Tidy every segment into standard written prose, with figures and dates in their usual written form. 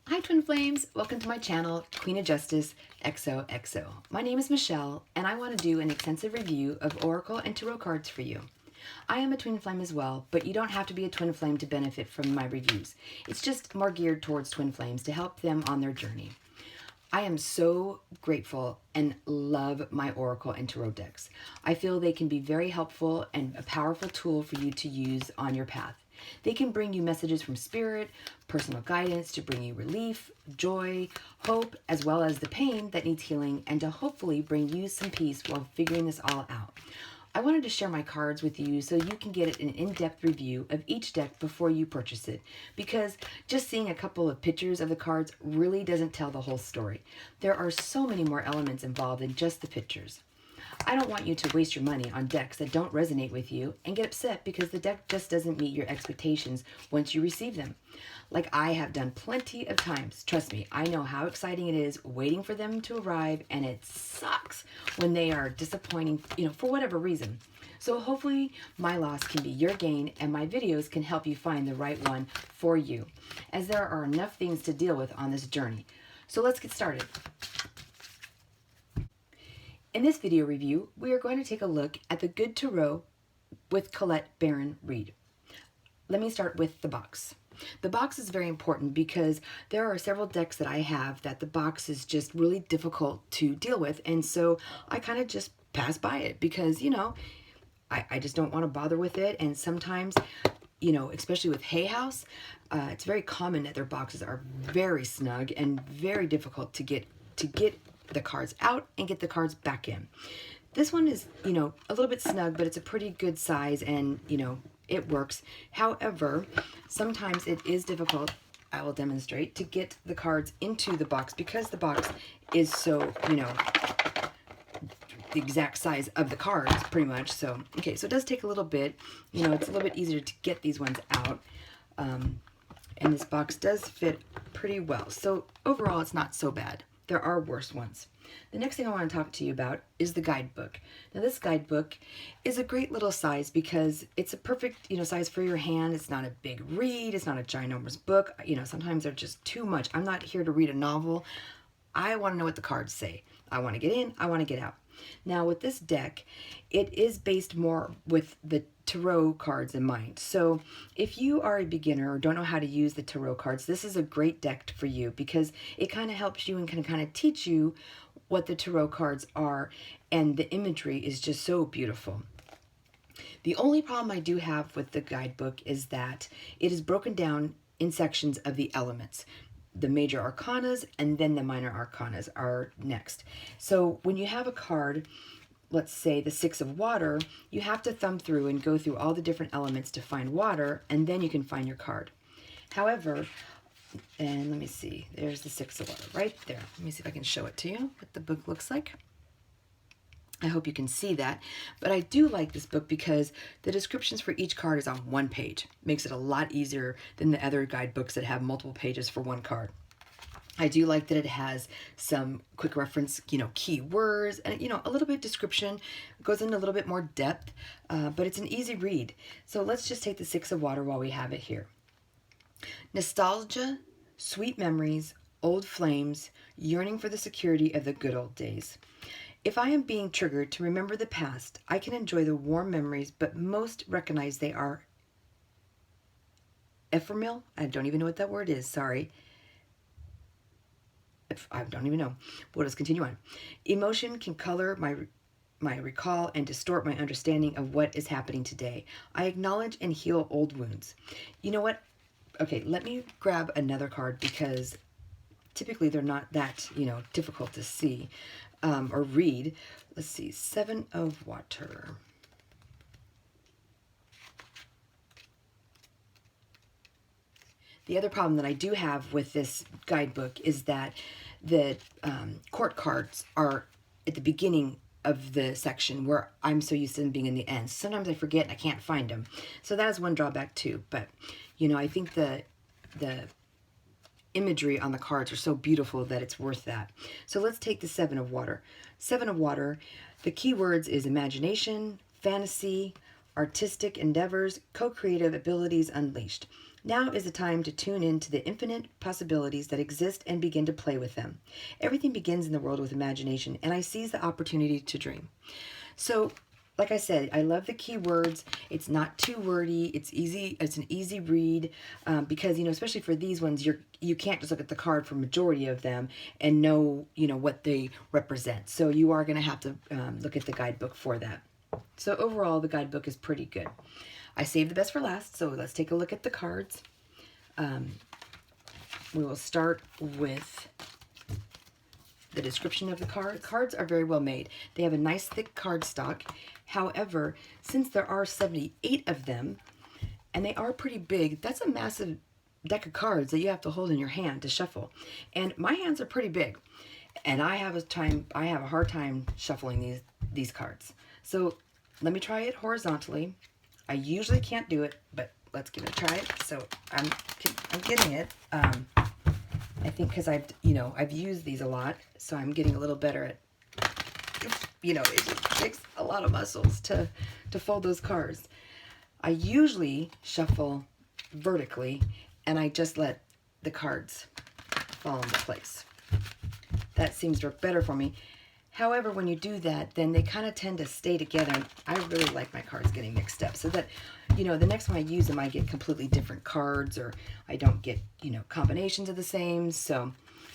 Hi Twin Flames, welcome to my channel, Queen of Justice XOXO. My name is Michelle and I want to do an extensive review of Oracle and Tarot cards for you. I am a Twin Flame as well, but you don't have to be a Twin Flame to benefit from my reviews. It's just more geared towards Twin Flames to help them on their journey. I am so grateful and love my Oracle and Tarot decks. I feel they can be very helpful and a powerful tool for you to use on your path. They can bring you messages from spirit, personal guidance to bring you relief, joy, hope, as well as the pain that needs healing, and to hopefully bring you some peace while figuring this all out. I wanted to share my cards with you so you can get an in-depth review of each deck before you purchase it, because just seeing a couple of pictures of the cards really doesn't tell the whole story. There are so many more elements involved than just the pictures. I don't want you to waste your money on decks that don't resonate with you and get upset because the deck just doesn't meet your expectations once you receive them. Like I have done plenty of times. Trust me, I know how exciting it is waiting for them to arrive, and it sucks when they are disappointing, for whatever reason. So hopefully my loss can be your gain and my videos can help you find the right one for you, as there are enough things to deal with on this journey. So let's get started. In this video review, we are going to take a look at the Good Tarot with Colette Baron-Reid. Let me start with the box. The box is very important because there are several decks that I have that the box is just really difficult to deal with, and so I kind of just pass by it because, I just don't want to bother with it. And sometimes, especially with Hay House, it's very common that their boxes are very snug and very difficult to get the cards out and get the cards back in. This one is, a little bit snug, but it's a pretty good size and, it works. However, sometimes it is difficult, I will demonstrate, to get the cards into the box because the box is so, the exact size of the cards pretty much. So, okay, so it does take a little bit, it's a little bit easier to get these ones out. And this box does fit pretty well. So overall, it's not so bad. There are worse ones. The next thing I want to talk to you about is the guidebook. Now this guidebook is a great little size because it's a perfect, size for your hand. It's not a big read. It's not a ginormous book. Sometimes they're just too much. I'm not here to read a novel. I want to know what the cards say. I want to get in. I want to get out. Now with this deck, it is based more with the tarot cards in mind. So if you are a beginner or don't know how to use the tarot cards, this is a great deck for you because it kind of helps you and can kind of teach you what the tarot cards are, and the imagery is just so beautiful. The only problem I do have with the guidebook is that it is broken down in sections of the elements. The major arcanas and then the minor arcanas are next. So when you have a card, let's say the Six of Water, you have to thumb through and go through all the different elements to find water, and then you can find your card. However, and let me see, there's the Six of Water right there. Let me see if I can show it to you, what the book looks like. I hope you can see that. But I do like this book because the descriptions for each card is on one page. Makes it a lot easier than the other guidebooks that have multiple pages for one card. I do like that it has some quick reference, key words, and, a little bit description. It goes into a little bit more depth, but it's an easy read. So let's just take the Six of Water while we have it here. Nostalgia, sweet memories, old flames, yearning for the security of the good old days. If I am being triggered to remember the past, I can enjoy the warm memories, but most recognize they are ephemeral. I don't even know what that word is, sorry. I don't even know. We'll just continue on. Emotion can color my recall and distort my understanding of what is happening today. I acknowledge and heal old wounds. You know what? Okay, let me grab another card because typically they're not that, difficult to see or read. Let's see, Seven of Water. The other problem that I do have with this guidebook is that the court cards are at the beginning of the section where I'm so used to them being in the end. Sometimes I forget and I can't find them. So that is one drawback too. But, I think the imagery on the cards are so beautiful that it's worth that. So let's take the Seven of Water. Seven of Water, the key words is imagination, fantasy, artistic endeavors, co-creative abilities unleashed. Now is the time to tune into the infinite possibilities that exist and begin to play with them. Everything begins in the world with imagination, and I seize the opportunity to dream. So, like I said, I love the keywords. It's not too wordy. It's easy. It's an easy read because, especially for these ones, you can't just look at the card for majority of them and know, what they represent. So you are going to have to look at the guidebook for that. So overall, the guidebook is pretty good. I saved the best for last, so let's take a look at the cards. We will start with the description of the cards. Cards are very well made. They have a nice thick cardstock. However, since there are 78 of them, and they are pretty big, that's a massive deck of cards that you have to hold in your hand to shuffle. And my hands are pretty big, and I have a hard time shuffling these cards. So let me try it horizontally. I usually can't do it, but let's give it a try. So I'm getting it. I think because I've used these a lot, so I'm getting a little better at, it just takes a lot of muscles to fold those cards. I usually shuffle vertically, and I just let the cards fall into place. That seems to work better for me. However, when you do that, then they kind of tend to stay together. I really like my cards getting mixed up so that, the next time I use them, I get completely different cards, or I don't get, combinations of the same. So,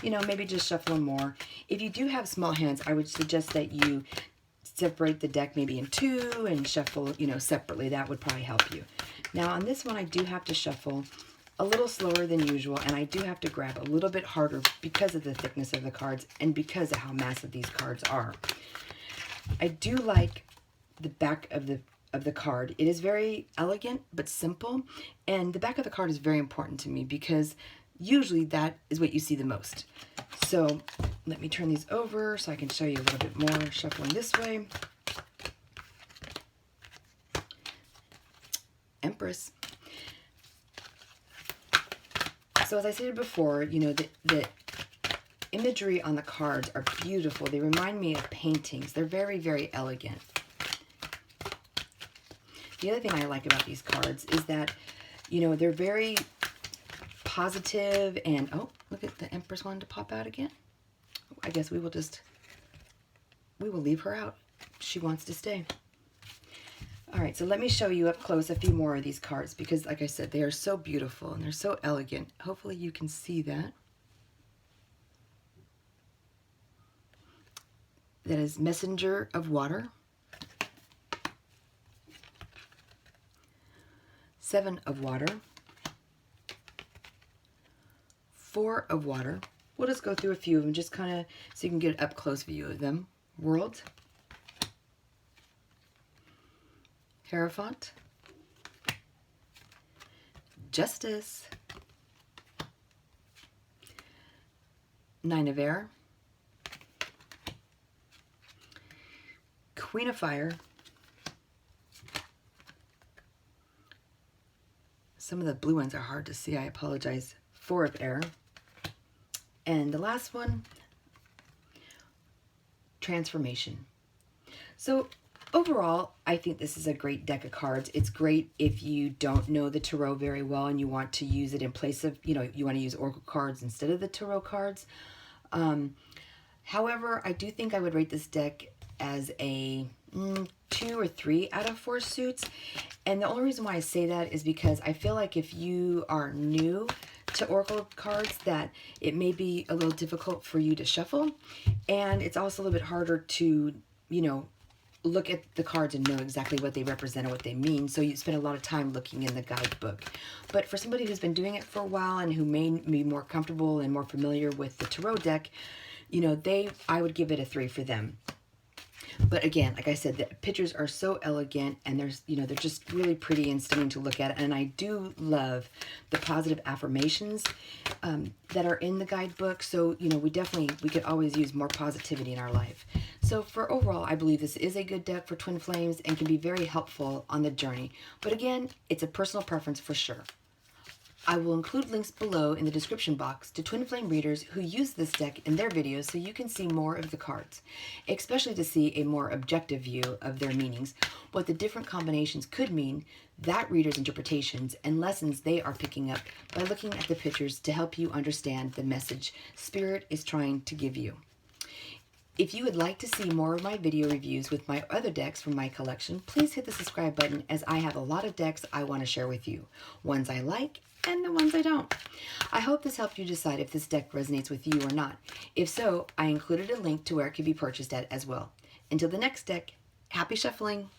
maybe just shuffle them more. If you do have small hands, I would suggest that you separate the deck maybe in two and shuffle, separately. That would probably help you. Now, on this one, I do have to shuffle a little slower than usual, and I do have to grab a little bit harder because of the thickness of the cards and because of how massive these cards are. I do like the back of the card. It is very elegant but simple, and the back of the card is very important to me because usually that is what you see the most. So let me turn these over so I can show you a little bit more shuffling this way. Empress. So as I stated before, the imagery on the cards are beautiful. They remind me of paintings. They're very, very elegant. The other thing I like about these cards is that, they're very positive and, oh, look at the Empress wanting to pop out again. I guess we will leave her out. She wants to stay. All right, so let me show you up close a few more of these cards because, like I said, they are so beautiful and they're so elegant. Hopefully you can see that. That is Messenger of Water. 7 of Water. 4 of Water. We'll just go through a few of them just kind of so you can get an up-close view of them. World. Hierophant, Justice, 9 of Air, Queen of Fire, some of the blue ones are hard to see, I apologize, 4 of Air, and the last one, Transformation. So overall, I think this is a great deck of cards. It's great if you don't know the tarot very well and you want to use it in place of, you want to use oracle cards instead of the tarot cards. However, I do think I would rate this deck as a 2 or 3 out of 4 suits. And the only reason why I say that is because I feel like if you are new to oracle cards, that it may be a little difficult for you to shuffle. And it's also a little bit harder to, look at the cards and know exactly what they represent and what they mean, so you spend a lot of time looking in the guidebook. But for somebody who's been doing it for a while and who may be more comfortable and more familiar with the tarot deck, I would give it a 3 for them. But again, like I said, the pictures are so elegant and they're just really pretty and stunning to look at. And I do love the positive affirmations that are in the guidebook. So, we could always use more positivity in our life. So for overall, I believe this is a good deck for twin flames and can be very helpful on the journey. But again, it's a personal preference for sure. I will include links below in the description box to Twin Flame readers who use this deck in their videos so you can see more of the cards, especially to see a more objective view of their meanings, what the different combinations could mean, that reader's interpretations, and lessons they are picking up by looking at the pictures to help you understand the message Spirit is trying to give you. If you would like to see more of my video reviews with my other decks from my collection, please hit the subscribe button, as I have a lot of decks I want to share with you. Ones I like and the ones I don't. I hope this helped you decide if this deck resonates with you or not. If so, I included a link to where it can be purchased at as well. Until the next deck, happy shuffling!